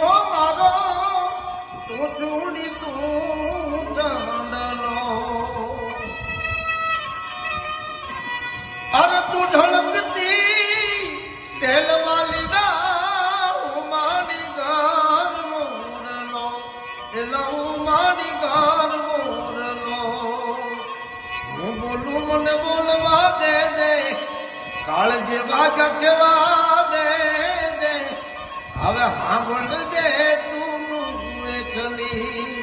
તો મારો તું ચૂડી તું ચંડલો અરે તું ઢળકતી ટેલવાલી ના મારી ગાર મોરલો એલા મારી ગાર મોરલો હું બોલું મને બોલવા દે દે કાળ જે વાગા કેવા દે દે હવે સાંભળજે તું એકલી